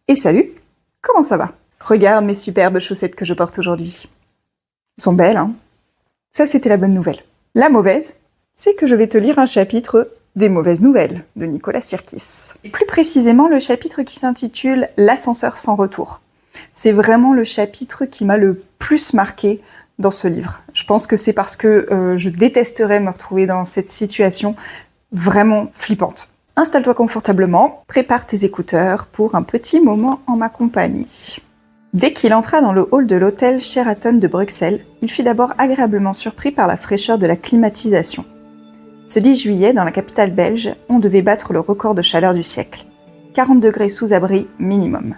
Et salut, comment ça va? Regarde mes superbes chaussettes que je porte aujourd'hui. Elles sont belles, hein? Ça, c'était la bonne nouvelle. La mauvaise, c'est que je vais te lire un chapitre des mauvaises nouvelles de Nicolas Sirkis. Et plus précisément, le chapitre qui s'intitule « L'ascenseur sans retour ». C'est vraiment le chapitre qui m'a le plus marqué dans ce livre. Je pense que c'est parce que je détesterais me retrouver dans cette situation vraiment flippante. Installe-toi confortablement, prépare tes écouteurs pour un petit moment en ma compagnie. Dès qu'il entra dans le hall de l'hôtel Sheraton de Bruxelles, il fut d'abord agréablement surpris par la fraîcheur de la climatisation. Ce 10 juillet, dans la capitale belge, on devait battre le record de chaleur du siècle. 40 degrés sous abri minimum.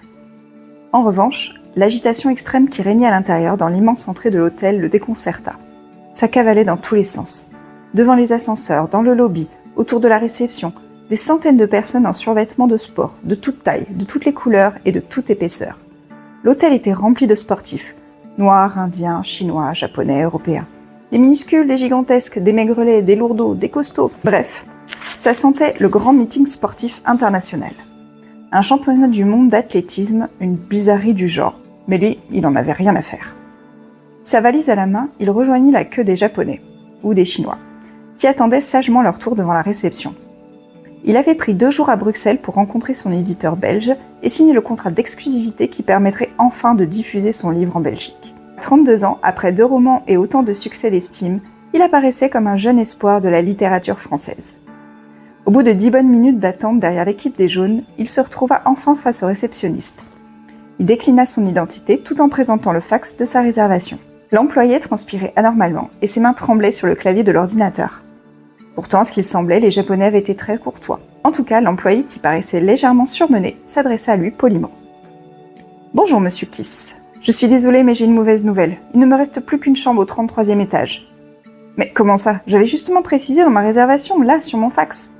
En revanche, l'agitation extrême qui régnait à l'intérieur dans l'immense entrée de l'hôtel le déconcerta. Ça cavalait dans tous les sens. Devant les ascenseurs, dans le lobby, autour de la réception, des centaines de personnes en survêtements de sport, de toutes tailles, de toutes les couleurs et de toute épaisseur. L'hôtel était rempli de sportifs, noirs, indiens, chinois, japonais, européens. Des minuscules, des gigantesques, des maigrelets, des lourdeaux, des costauds, bref, ça sentait le grand meeting sportif international. Un championnat du monde d'athlétisme, une bizarrerie du genre, mais lui, il n'en avait rien à faire. Sa valise à la main, il rejoignit la queue des Japonais, ou des Chinois, qui attendaient sagement leur tour devant la réception. Il avait pris 2 jours à Bruxelles pour rencontrer son éditeur belge et signer le contrat d'exclusivité qui permettrait enfin de diffuser son livre en Belgique. À 32 ans, après 2 romans et autant de succès d'estime, il apparaissait comme un jeune espoir de la littérature française. Au bout de 10 bonnes minutes d'attente derrière l'équipe des jaunes, il se retrouva enfin face au réceptionniste. Il déclina son identité tout en présentant le fax de sa réservation. L'employé transpirait anormalement et ses mains tremblaient sur le clavier de l'ordinateur. Pourtant, à ce qu'il semblait, les Japonais avaient été très courtois. En tout cas, l'employé, qui paraissait légèrement surmené, s'adressa à lui poliment. « Bonjour, monsieur Kiss. Je suis désolé, mais j'ai une mauvaise nouvelle. Il ne me reste plus qu'une chambre au 33e étage. »« Mais comment ça? J'avais justement précisé dans ma réservation, là, sur mon fax. »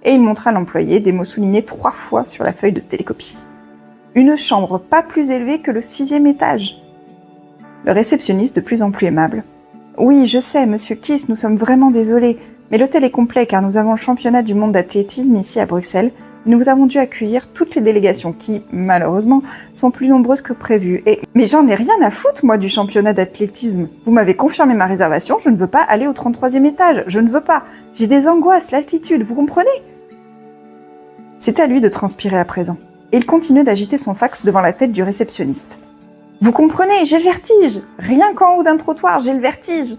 Et il montra à l'employé des mots soulignés 3 fois sur la feuille de télécopie. « Une chambre pas plus élevée que le 6e étage. » Le réceptionniste, de plus en plus aimable. « Oui, je sais, monsieur Kiss, nous sommes vraiment désolés. Mais l'hôtel est complet car nous avons le championnat du monde d'athlétisme ici à Bruxelles et nous avons dû accueillir toutes les délégations qui, malheureusement, sont plus nombreuses que prévu. Mais j'en ai rien à foutre, moi, du championnat d'athlétisme. Vous m'avez confirmé ma réservation, je ne veux pas aller au 33e étage. Je ne veux pas. J'ai des angoisses, l'altitude, vous comprenez? C'était à lui de transpirer à présent. Et il continuait d'agiter son fax devant la tête du réceptionniste. Vous comprenez, j'ai le vertige. Rien qu'en haut d'un trottoir, j'ai le vertige.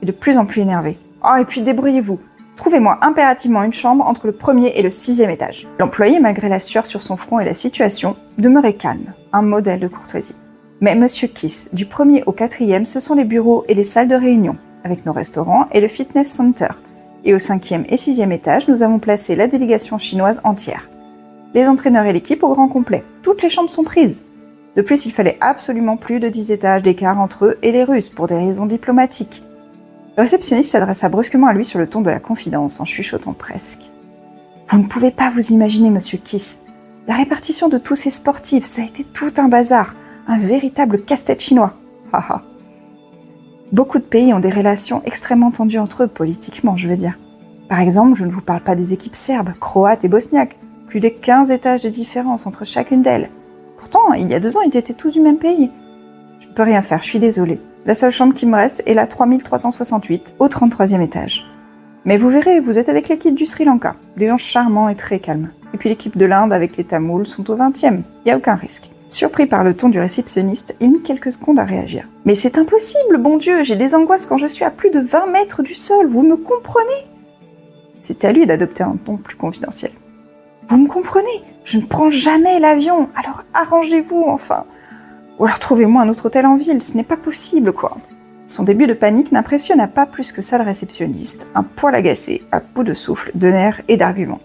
Et de plus en plus énervé. Oh, et puis débrouillez-vous. Trouvez-moi impérativement une chambre entre le 1er et le 6e étage. L'employé, malgré la sueur sur son front et la situation, demeurait calme, un modèle de courtoisie. Mais monsieur Kiss, du 1er au 4e, ce sont les bureaux et les salles de réunion, avec nos restaurants et le fitness center. Et au 5e et 6e étage, nous avons placé la délégation chinoise entière. Les entraîneurs et l'équipe au grand complet. Toutes les chambres sont prises. De plus, il fallait absolument plus de 10 étages d'écart entre eux et les Russes, pour des raisons diplomatiques. Le réceptionniste s'adressa brusquement à lui sur le ton de la confidence, en chuchotant presque. « Vous ne pouvez pas vous imaginer, monsieur Kiss. La répartition de tous ces sportifs, ça a été tout un bazar, un véritable casse-tête chinois. Haha. Beaucoup de pays ont des relations extrêmement tendues entre eux, politiquement, je veux dire. Par exemple, je ne vous parle pas des équipes serbes, croates et bosniaques. Plus de 15 étages de différence entre chacune d'elles. Pourtant, il y a 2 ans, ils étaient tous du même pays. Je ne peux rien faire, je suis désolée. La seule chambre qui me reste est la 3368, au 33e étage. Mais vous verrez, vous êtes avec l'équipe du Sri Lanka, des gens charmants et très calmes. Et puis l'équipe de l'Inde avec les Tamouls sont au 20e, il n'y a aucun risque. » Surpris par le ton du réceptionniste, il mit quelques secondes à réagir. « Mais c'est impossible, bon Dieu, j'ai des angoisses quand je suis à plus de 20 mètres du sol, vous me comprenez ?» C'était à lui d'adopter un ton plus confidentiel. « Vous me comprenez? Je ne prends jamais l'avion, alors arrangez-vous enfin. Ou alors trouvez-moi un autre hôtel en ville, ce n'est pas possible, quoi. » Son début de panique n'impressionna pas plus que ça le réceptionniste, un poil agacé, à bout de souffle, de nerfs et d'arguments.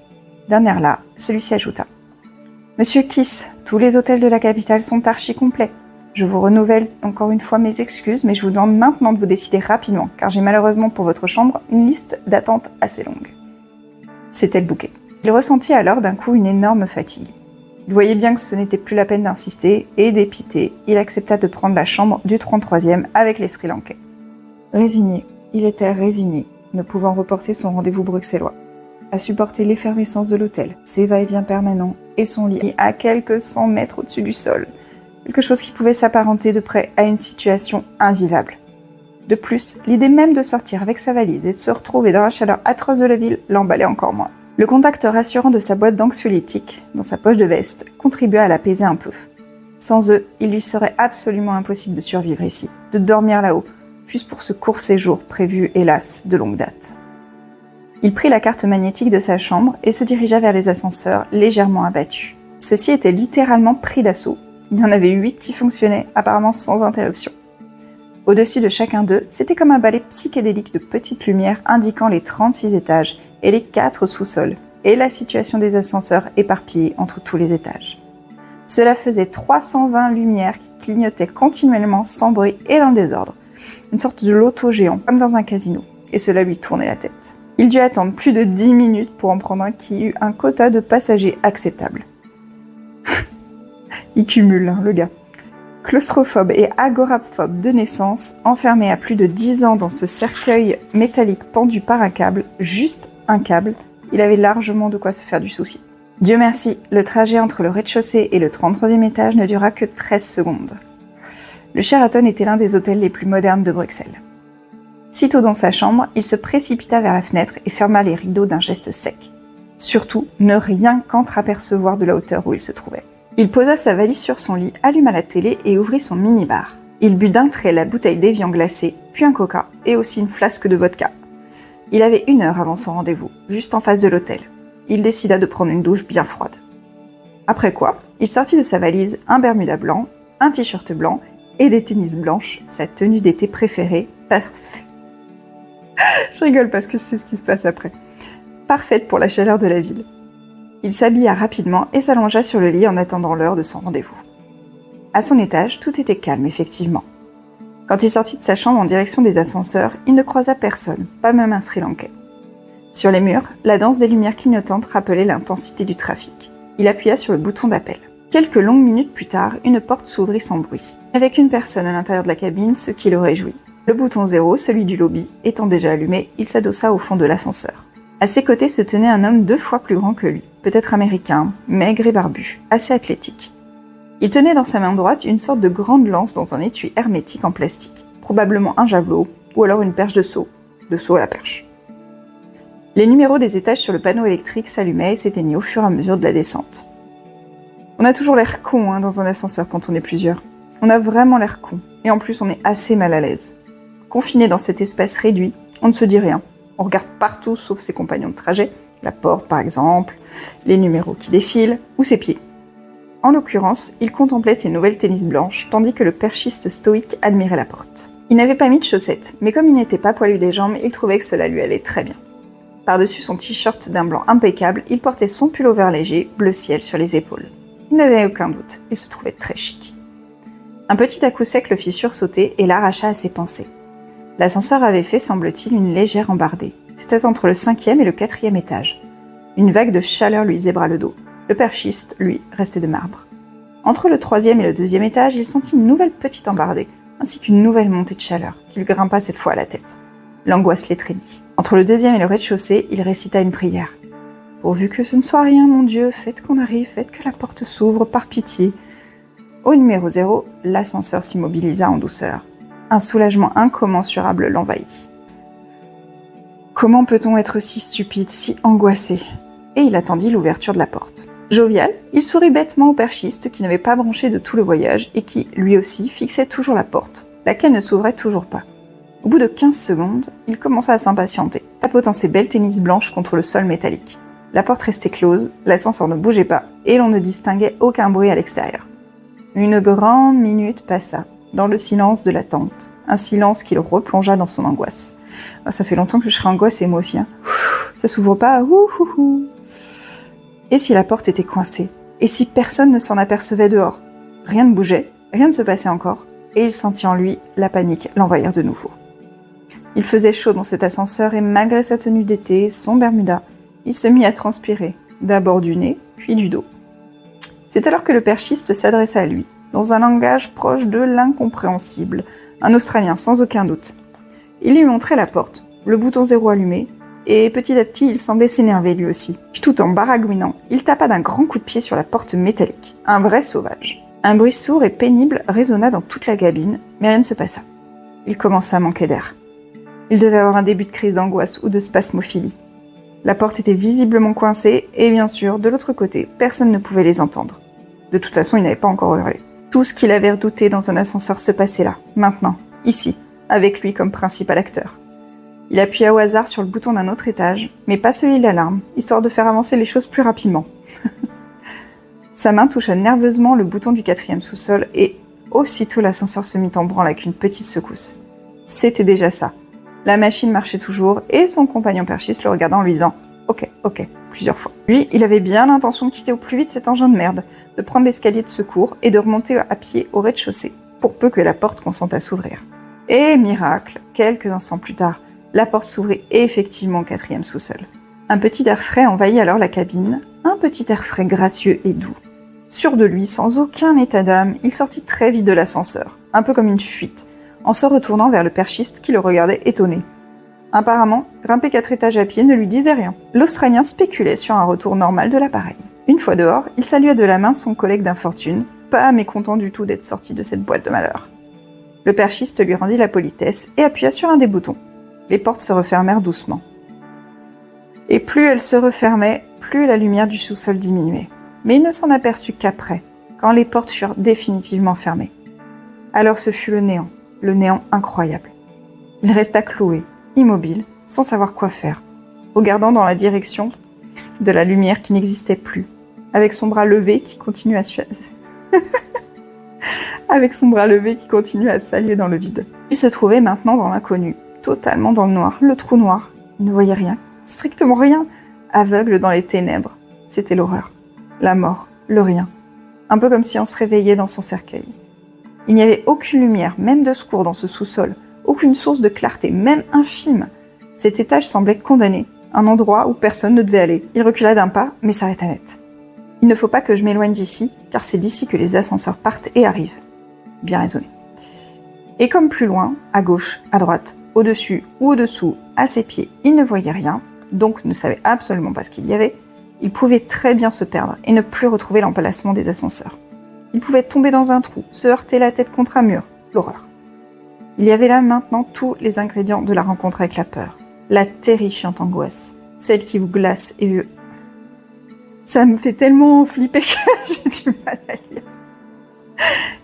D'un air là, celui-ci ajouta. « Monsieur Kiss, tous les hôtels de la capitale sont archi complets. Je vous renouvelle encore une fois mes excuses, mais je vous demande maintenant de vous décider rapidement, car j'ai malheureusement pour votre chambre une liste d'attente assez longue. » C'était le bouquet. Il ressentit alors d'un coup une énorme fatigue. Il voyait bien que ce n'était plus la peine d'insister, et dépité, il accepta de prendre la chambre du 33e avec les Sri Lankais. Résigné, il était résigné, ne pouvant reporter son rendez-vous bruxellois. à supporter l'effervescence de l'hôtel, ses va-et-vient permanents et son lit à quelques 100 mètres au-dessus du sol. Quelque chose qui pouvait s'apparenter de près à une situation invivable. De plus, l'idée même de sortir avec sa valise et de se retrouver dans la chaleur atroce de la ville l'emballait encore moins. Le contact rassurant de sa boîte d'anxiolytiques, dans sa poche de veste, contribuait à l'apaiser un peu. Sans eux, il lui serait absolument impossible de survivre ici, de dormir là-haut, fût-ce pour ce court séjour prévu, hélas, de longue date. Il prit la carte magnétique de sa chambre et se dirigea vers les ascenseurs, légèrement abattus. Ceux-ci étaient littéralement pris d'assaut. Il y en avait 8 qui fonctionnaient, apparemment sans interruption. Au-dessus de chacun d'eux, c'était comme un balai psychédélique de petites lumières indiquant les 36 étages et les 4 sous-sols, et la situation des ascenseurs éparpillés entre tous les étages. Cela faisait 320 lumières qui clignotaient continuellement sans bruit et dans le désordre. Une sorte de loto géant, comme dans un casino, et cela lui tournait la tête. Il dut attendre plus de 10 minutes pour en prendre un qui eut un quota de passagers acceptable. Il cumule, le gars. Claustrophobe et agoraphobe de naissance, enfermé à plus de 10 ans dans ce cercueil métallique pendu par un câble, juste un câble, il avait largement de quoi se faire du souci. Dieu merci, le trajet entre le rez-de-chaussée et le 33e étage ne dura que 13 secondes. Le Sheraton était l'un des hôtels les plus modernes de Bruxelles. Sitôt dans sa chambre, il se précipita vers la fenêtre et ferma les rideaux d'un geste sec. Surtout, ne rien qu'entre-apercevoir de la hauteur où il se trouvait. Il posa sa valise sur son lit, alluma la télé et ouvrit son mini-bar. Il but d'un trait la bouteille d'évian glacé, puis un coca et aussi une flasque de vodka. Il avait 1 heure avant son rendez-vous, juste en face de l'hôtel. Il décida de prendre une douche bien froide. Après quoi, il sortit de sa valise un bermuda blanc, un t-shirt blanc et des tennis blanches, sa tenue d'été préférée, parfaite. Je rigole parce que je sais ce qui se passe après. Parfaite pour la chaleur de la ville. Il s'habilla rapidement et s'allongea sur le lit en attendant l'heure de son rendez-vous. À son étage, tout était calme, effectivement. Quand il sortit de sa chambre en direction des ascenseurs, il ne croisa personne, pas même un Sri Lankais. Sur les murs, la danse des lumières clignotantes rappelait l'intensité du trafic. Il appuya sur le bouton d'appel. Quelques longues minutes plus tard, une porte s'ouvrit sans bruit, avec une personne à l'intérieur de la cabine, ce qui le réjouit. Le bouton 0, celui du lobby, étant déjà allumé, il s'adossa au fond de l'ascenseur. À ses côtés se tenait un homme 2 fois plus grand que lui, peut-être américain, maigre et barbu, assez athlétique. Il tenait dans sa main droite une sorte de grande lance dans un étui hermétique en plastique, probablement un javelot, ou alors une perche de saut à la perche. Les numéros des étages sur le panneau électrique s'allumaient et s'éteignaient au fur et à mesure de la descente. On a toujours l'air con dans un ascenseur quand on est plusieurs. On a vraiment l'air con, et en plus on est assez mal à l'aise. Confiné dans cet espace réduit, on ne se dit rien. On regarde partout sauf ses compagnons de trajet, la porte par exemple, les numéros qui défilent, ou ses pieds. En l'occurrence, il contemplait ses nouvelles tennis blanches, tandis que le perchiste stoïque admirait la porte. Il n'avait pas mis de chaussettes, mais comme il n'était pas poilu des jambes, il trouvait que cela lui allait très bien. Par-dessus son t-shirt d'un blanc impeccable, il portait son pull-over léger, bleu ciel sur les épaules. Il n'avait aucun doute, il se trouvait très chic. Un petit à-coup sec le fit sursauter et l'arracha à ses pensées. L'ascenseur avait fait, semble-t-il, une légère embardée. C'était entre le 5e et le 4e étage. Une vague de chaleur lui zébra le dos. Le perchiste, lui, restait de marbre. Entre le 3e et le 2e étage, il sentit une nouvelle petite embardée, ainsi qu'une nouvelle montée de chaleur, qui lui grimpa cette fois à la tête. L'angoisse l'étreignit. Entre le 2e et le rez-de-chaussée, il récita une prière. « Pourvu que ce ne soit rien, mon Dieu, faites qu'on arrive, faites que la porte s'ouvre, par pitié. » Au numéro 0, l'ascenseur s'immobilisa en douceur. Un soulagement incommensurable l'envahit. Comment peut-on être si stupide, si angoissé ? Et il attendit l'ouverture de la porte. Jovial, il sourit bêtement au perchiste qui n'avait pas branché de tout le voyage et qui, lui aussi, fixait toujours la porte, laquelle ne s'ouvrait toujours pas. Au bout de 15 secondes, il commença à s'impatienter, tapotant ses belles tennis blanches contre le sol métallique. La porte restait close, l'ascenseur ne bougeait pas et l'on ne distinguait aucun bruit à l'extérieur. Une grande minute passa, dans le silence de l'attente, un silence qui le replongea dans son angoisse. Ça fait longtemps que je serais angoissée moi aussi. Ça s'ouvre pas, Et si la porte était coincée ? Et si personne ne s'en apercevait dehors ? Rien ne bougeait, rien ne se passait encore, et il sentit en lui la panique l'envahir de nouveau. Il faisait chaud dans cet ascenseur et malgré sa tenue d'été, son bermuda, il se mit à transpirer, d'abord du nez, puis du dos. C'est alors que le perchiste s'adressa à lui, dans un langage proche de l'incompréhensible, un Australien sans aucun doute. Il lui montrait la porte, le bouton 0 allumé, et petit à petit, il semblait s'énerver lui aussi. Puis tout en baragouinant, il tapa d'un grand coup de pied sur la porte métallique. Un vrai sauvage. Un bruit sourd et pénible résonna dans toute la cabine, mais rien ne se passa. Il commença à manquer d'air. Il devait avoir un début de crise d'angoisse ou de spasmophilie. La porte était visiblement coincée, et bien sûr, de l'autre côté, personne ne pouvait les entendre. De toute façon, il n'avait pas encore hurlé. Tout ce qu'il avait redouté dans un ascenseur se passait là, maintenant, ici, avec lui comme principal acteur. Il appuya au hasard sur le bouton d'un autre étage, mais pas celui de l'alarme, histoire de faire avancer les choses plus rapidement. Sa main toucha nerveusement le bouton du 4e sous-sol et aussitôt l'ascenseur se mit en branle avec une petite secousse. C'était déjà ça. La machine marchait toujours et son compagnon perchiste le regardant en lui disant « Ok, plusieurs fois. Lui, il avait bien l'intention de quitter au plus vite cet engin de merde, de prendre l'escalier de secours et de remonter à pied au rez-de-chaussée, pour peu que la porte consente à s'ouvrir. Et miracle, quelques instants plus tard, la porte s'ouvrit effectivement au 4e sous-sol. Un petit air frais envahit alors la cabine, un petit air frais gracieux et doux. Sûr de lui, sans aucun état d'âme, il sortit très vite de l'ascenseur, un peu comme une fuite, en se retournant vers le perchiste qui le regardait étonné. Apparemment, grimper 4 étages à pied ne lui disait rien. L'Australien spéculait sur un retour normal de l'appareil. Une fois dehors, il salua de la main son collègue d'infortune, pas mécontent du tout d'être sorti de cette boîte de malheur. Le perchiste lui rendit la politesse et appuya sur un des boutons. Les portes se refermèrent doucement. Et plus elles se refermaient, plus la lumière du sous-sol diminuait. Mais il ne s'en aperçut qu'après, quand les portes furent définitivement fermées. Alors ce fut le néant incroyable. Il resta cloué, immobile, sans savoir quoi faire, regardant dans la direction de la lumière qui n'existait plus, avec son bras levé qui continue à saluer dans le vide. Il se trouvait maintenant dans l'inconnu, totalement dans le noir, le trou noir. Il ne voyait rien, strictement rien, aveugle dans les ténèbres. C'était l'horreur, la mort, le rien. Un peu comme si on se réveillait dans son cercueil. Il n'y avait aucune lumière, même de secours dans ce sous-sol, aucune source de clarté, même infime. Cet étage semblait condamné, un endroit où personne ne devait aller. Il recula d'un pas, mais s'arrêta net. Il ne faut pas que je m'éloigne d'ici, car c'est d'ici que les ascenseurs partent et arrivent. Bien raisonné. Et comme plus loin, à gauche, à droite, au-dessus ou au-dessous, à ses pieds, il ne voyait rien, donc ne savait absolument pas ce qu'il y avait, il pouvait très bien se perdre et ne plus retrouver l'emplacement des ascenseurs. Il pouvait tomber dans un trou, se heurter la tête contre un mur, l'horreur. Il y avait là maintenant tous les ingrédients de la rencontre avec la peur, la terrifiante angoisse, celle qui vous glace et... Ça me fait tellement flipper que j'ai du mal à lire.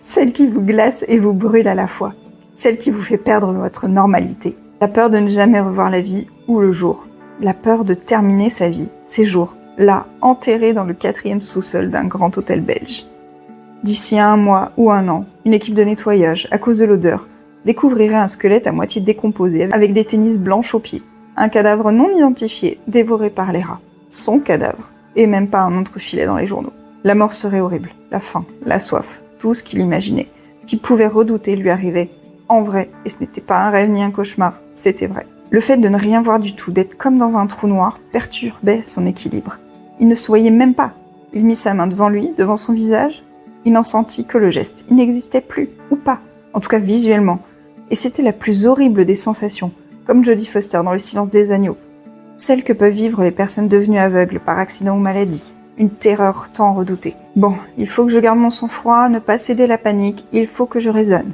Celle qui vous glace et vous brûle à la fois, celle qui vous fait perdre votre normalité, la peur de ne jamais revoir la vie ou le jour, la peur de terminer sa vie, ses jours, là, enterré dans le 4e sous-sol d'un grand hôtel belge. D'ici à 1 mois ou 1 an, une équipe de nettoyage, à cause de l'odeur, découvrirait un squelette à moitié décomposé avec des tennisses blanches aux pieds, un cadavre non identifié dévoré par les rats, son cadavre, et même pas un autre filet dans les journaux. La mort serait horrible, la faim, la soif, tout ce qu'il imaginait, ce qu'il pouvait redouter lui arrivait en vrai, et ce n'était pas un rêve ni un cauchemar, c'était vrai. Le fait de ne rien voir du tout, d'être comme dans un trou noir, perturbait son équilibre. Il ne se voyait même pas. Il mit sa main devant lui, devant son visage. Il n'en sentit que le geste. Il n'existait plus, ou pas, en tout cas visuellement. Et c'était la plus horrible des sensations, comme Jodie Foster dans Le silence des agneaux. Celle que peuvent vivre les personnes devenues aveugles par accident ou maladie. Une terreur tant redoutée. Bon, il faut que je garde mon sang-froid, ne pas céder la panique, il faut que je raisonne.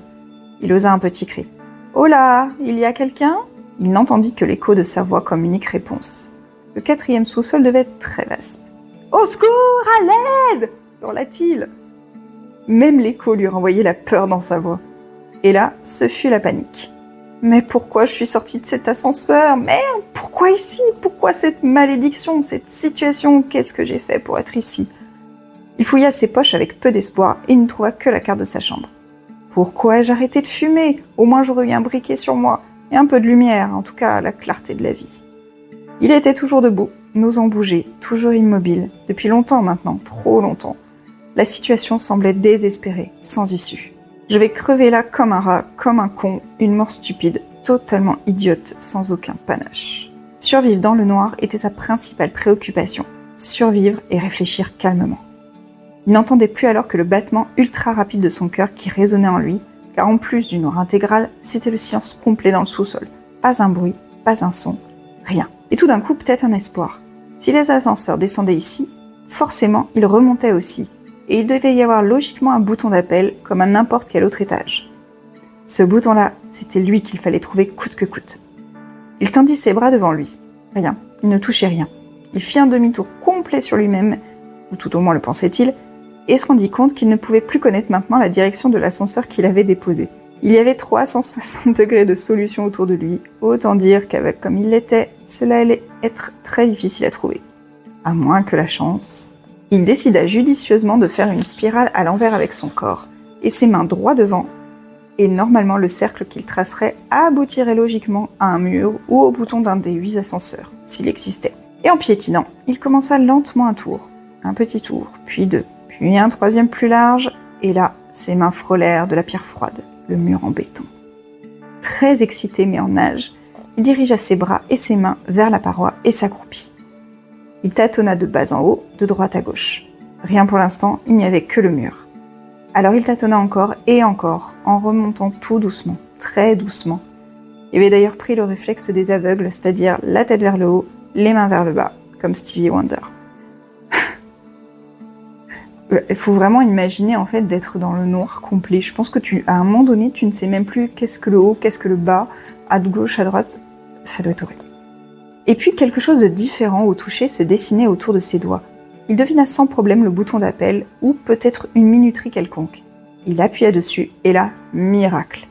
Il osa un petit cri. « Oh là, il y a quelqu'un ?» Il n'entendit que l'écho de sa voix comme unique réponse. Le 4e sous-sol devait être très vaste. « Au secours, à l'aide !» hurla-t-il. Même l'écho lui renvoyait la peur dans sa voix. Et là, ce fut la panique. Mais pourquoi je suis sortie de cet ascenseur? Merde, pourquoi ici? Pourquoi cette malédiction, cette situation? Qu'est-ce que j'ai fait pour être ici? Il fouilla ses poches avec peu d'espoir et il ne trouva que la carte de sa chambre. Pourquoi ai-je arrêté de fumer? Au moins j'aurais eu un briquet sur moi, et un peu de lumière, en tout cas la clarté de la vie. Il était toujours debout, n'osant bouger, toujours immobile, depuis longtemps maintenant, trop longtemps. La situation semblait désespérée, sans issue. Je vais crever là comme un rat, comme un con, une mort stupide, totalement idiote, sans aucun panache. Survivre dans le noir était sa principale préoccupation. Survivre et réfléchir calmement. Il n'entendait plus alors que le battement ultra rapide de son cœur qui résonnait en lui, car en plus du noir intégral, c'était le silence complet dans le sous-sol. Pas un bruit, pas un son, rien. Et tout d'un coup, peut-être un espoir. Si les ascenseurs descendaient ici, forcément, ils remontaient aussi. Et il devait y avoir logiquement un bouton d'appel, comme à n'importe quel autre étage. Ce bouton-là, c'était lui qu'il fallait trouver coûte que coûte. Il tendit ses bras devant lui. Rien, il ne touchait rien. Il fit un demi-tour complet sur lui-même, ou tout au moins le pensait-il, et se rendit compte qu'il ne pouvait plus connaître maintenant la direction de l'ascenseur qu'il avait déposé. Il y avait 360 degrés de solution autour de lui, autant dire qu'avec comme il l'était, cela allait être très difficile à trouver. À moins que la chance... Il décida judicieusement de faire une spirale à l'envers avec son corps, et ses mains droit devant, et normalement le cercle qu'il tracerait aboutirait logiquement à un mur ou au bouton d'un des 8 ascenseurs, s'il existait. Et en piétinant, il commença lentement un tour, un petit tour, puis 2, puis un 3e plus large, et là, ses mains frôlèrent de la pierre froide, le mur en béton. Très excité mais en nage, il dirigea ses bras et ses mains vers la paroi et s'accroupit. Il tâtonna de bas en haut, de droite à gauche. Rien pour l'instant, il n'y avait que le mur. Alors il tâtonna encore et encore, en remontant tout doucement, très doucement. Il avait d'ailleurs pris le réflexe des aveugles, c'est-à-dire la tête vers le haut, les mains vers le bas, comme Stevie Wonder. Il faut vraiment imaginer en fait d'être dans le noir complet. Je pense que à un moment donné, tu ne sais même plus qu'est-ce que le haut, qu'est-ce que le bas, à gauche, à droite. Ça doit être horrible. Et puis quelque chose de différent au toucher se dessinait autour de ses doigts. Il devina sans problème le bouton d'appel ou peut-être une minuterie quelconque. Il appuya dessus et là, miracle.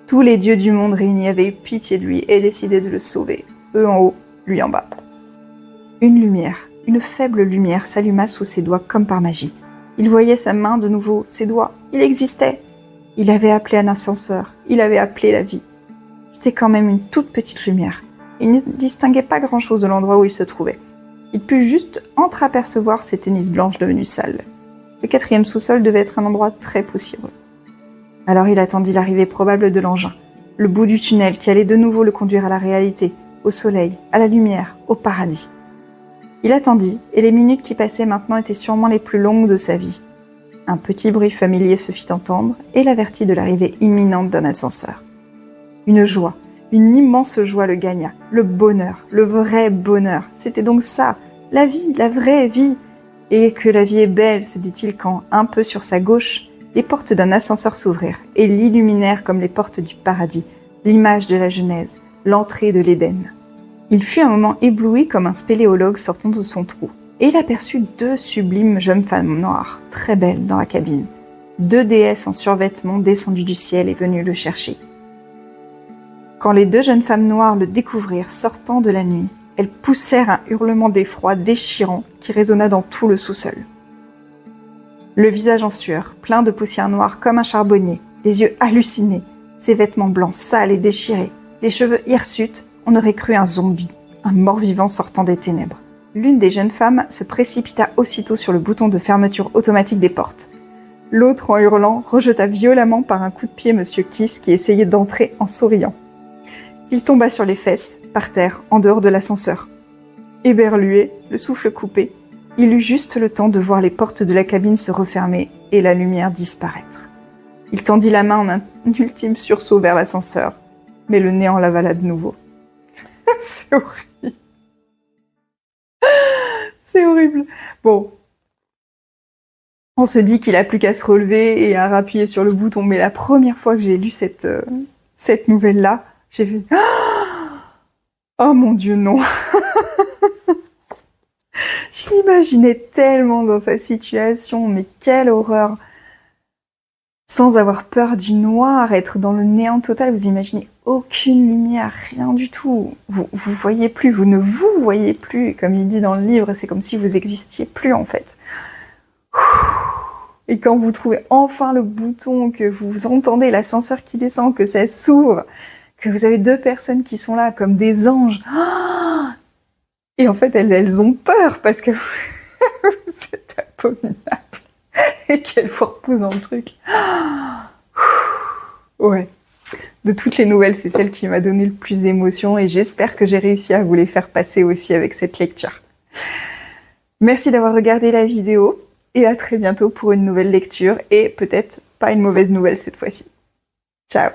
Tous les dieux du monde réunis avaient eu pitié de lui et décidé de le sauver. Eux en haut, lui en bas. Une lumière, une faible lumière s'alluma sous ses doigts comme par magie. Il voyait sa main de nouveau, ses doigts. Il existait. Il avait appelé un ascenseur. Il avait appelé la vie. C'était quand même une toute petite lumière. Il ne distinguait pas grand-chose de l'endroit où il se trouvait. Il put juste entreapercevoir ses tennis blanches devenues sales. Le 4e sous-sol devait être un endroit très poussiéreux. Alors il attendit l'arrivée probable de l'engin, le bout du tunnel qui allait de nouveau le conduire à la réalité, au soleil, à la lumière, au paradis. Il attendit, et les minutes qui passaient maintenant étaient sûrement les plus longues de sa vie. Un petit bruit familier se fit entendre et l'avertit de l'arrivée imminente d'un ascenseur. Une joie. Une immense joie le gagna, le bonheur, le vrai bonheur. C'était donc ça, la vie, la vraie vie. Et que la vie est belle, se dit-il quand, un peu sur sa gauche, les portes d'un ascenseur s'ouvrirent et l'illuminèrent comme les portes du paradis, l'image de la Genèse, l'entrée de l'Éden. Il fut un moment ébloui comme un spéléologue sortant de son trou, et il aperçut 2 sublimes jeunes femmes noires, très belles dans la cabine. 2 déesses en survêtement descendues du ciel et venues le chercher. Quand les 2 jeunes femmes noires le découvrirent sortant de la nuit, elles poussèrent un hurlement d'effroi déchirant qui résonna dans tout le sous-sol. Le visage en sueur, plein de poussière noire comme un charbonnier, les yeux hallucinés, ses vêtements blancs sales et déchirés, les cheveux hirsutes, on aurait cru un zombie, un mort-vivant sortant des ténèbres. L'une des jeunes femmes se précipita aussitôt sur le bouton de fermeture automatique des portes. L'autre, en hurlant, rejeta violemment par un coup de pied Monsieur Kiss qui essayait d'entrer en souriant. Il tomba sur les fesses, par terre, en dehors de l'ascenseur. Éberlué, le souffle coupé, il eut juste le temps de voir les portes de la cabine se refermer et la lumière disparaître. Il tendit la main en un ultime sursaut vers l'ascenseur, mais le néant l'avala de nouveau. C'est horrible. C'est horrible. Bon. On se dit qu'il a plus qu'à se relever et à appuyer sur le bouton, mais la première fois que j'ai lu cette nouvelle-là, j'ai fait « Oh mon Dieu, non !» Je m'imaginais tellement dans sa situation, mais quelle horreur! Sans avoir peur du noir, être dans le néant total, vous imaginez aucune lumière, rien du tout. Vous voyez plus, vous ne vous voyez plus. Comme il dit dans le livre, c'est comme si vous existiez plus en fait. Et quand vous trouvez enfin le bouton, que vous entendez l'ascenseur qui descend, que ça s'ouvre, que vous avez 2 personnes qui sont là comme des anges. Et en fait, elles ont peur parce que c'est abominable. Et qu'elles vous repoussent dans le truc. Ouais. De toutes les nouvelles, c'est celle qui m'a donné le plus d'émotion et j'espère que j'ai réussi à vous les faire passer aussi avec cette lecture. Merci d'avoir regardé la vidéo et à très bientôt pour une nouvelle lecture et peut-être pas une mauvaise nouvelle cette fois-ci. Ciao!